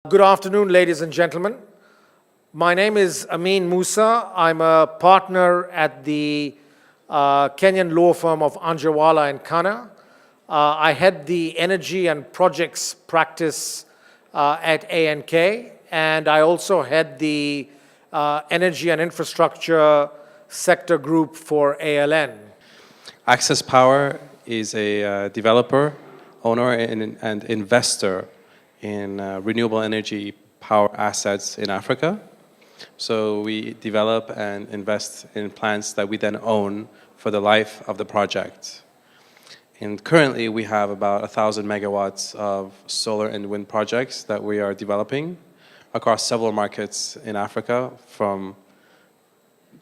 Good afternoon, ladies and gentlemen. My name is AMYN MUSSA. I'm a partner at the Kenyan law firm of Anjarwalla and Khanna. I head the energy and projects practice at ANK, and I also head the energy and infrastructure sector group for ALN. Access Power is a developer, owner, and investor in renewable energy power assets in Africa. So we develop and invest in plants that we then own for the life of the project. And currently we have about 1,000 megawatts of solar and wind projects that we are developing across several markets in Africa, from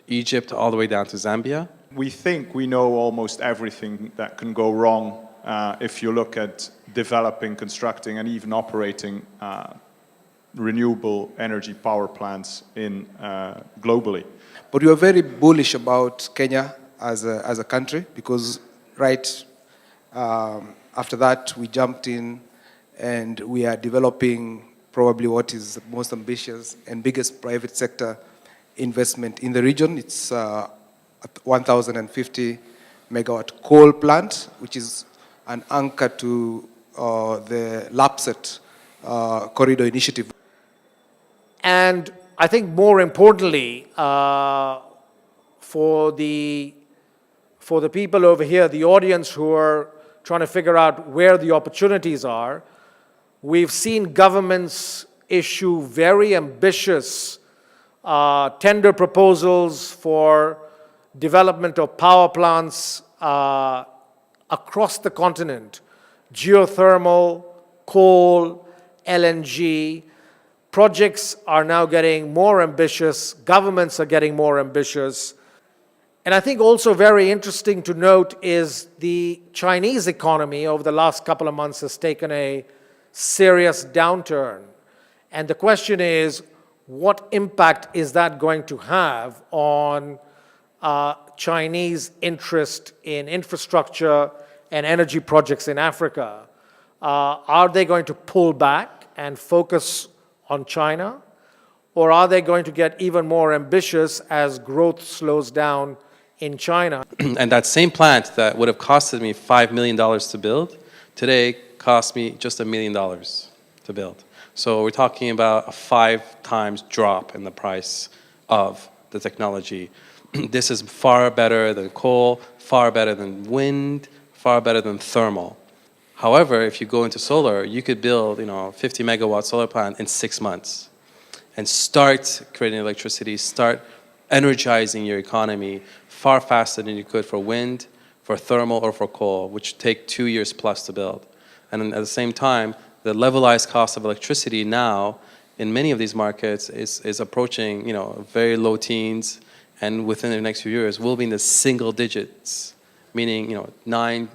Egypt all the way down to Zambia. We think we know almost everything that can go wrong if you look at developing, constructing, and even operating renewable energy power plants globally. But we are very bullish about Kenya as a country, because after that we jumped in and we are developing probably what is the most ambitious and biggest private sector investment in the region. It's a 1,050 megawatt coal plant, which is an anchor to the LAPSET corridor initiative. And I think more importantly, for the people over here, the audience who are trying to figure out where the opportunities are, we've seen governments issue very ambitious tender proposals for development of power plants across the continent: geothermal, coal, LNG. Projects are now getting more ambitious, governments are getting more ambitious. And I think also very interesting to note is the Chinese economy over the last couple of months has taken a serious downturn. And the question is, what impact is that going to have on Chinese interest in infrastructure and energy projects in Africa? Are they going to pull back and focus on China? Or are they going to get even more ambitious as growth slows down in China? And that same plant that would have costed me $5 million to build, today cost me just $1 million to build. So we're talking about a 5 times drop in the price of the technology. This is far better than coal, far better than wind, far better than thermal. However, if you go into solar, you could build, 50 megawatt solar plant in 6 months and start creating electricity, start energizing your economy far faster than you could for wind, for thermal, or for coal, which take 2 years plus to build. And at the same time, the levelized cost of electricity now in many of these markets is approaching, very low teens, and within the next few years will be in the single digits, meaning 9,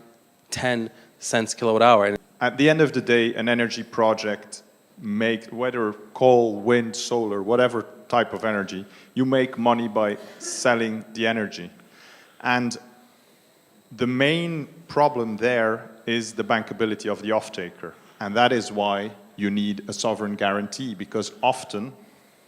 10 cents kilowatt hour. At the end of the day, an energy project, whether coal, wind, solar, whatever type of energy, you make money by selling the energy. And the main problem there is the bankability of the off-taker. And that is why you need a sovereign guarantee, because often,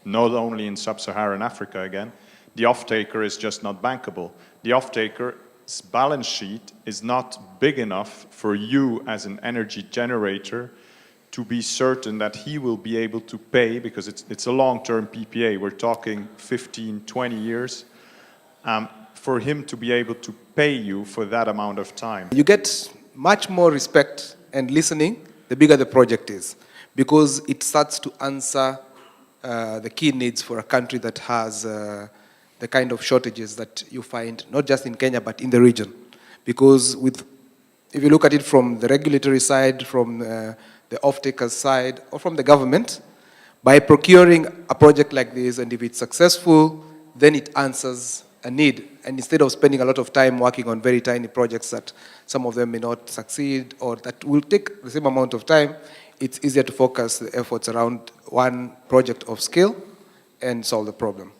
not only in sub-Saharan Africa again, the off-taker is just not bankable. The off-taker's balance sheet is not big enough for you as an energy generator to be certain that he will be able to pay, because it's a long-term PPA. We're talking 15, 20 years, for him to be able to pay you for that amount of time. You get much more respect and listening the bigger the project is, because it starts to answer the key needs for a country that has the kind of shortages that you find not just in Kenya but in the region. Because if you look at it from the regulatory side, from the off-taker's side, or from the government, by procuring a project like this, and if it's successful, then it answers a need. And instead of spending a lot of time working on very tiny projects that some of them may not succeed, or that will take the same amount of time, it's easier to focus the efforts around one project of scale and solve the problem.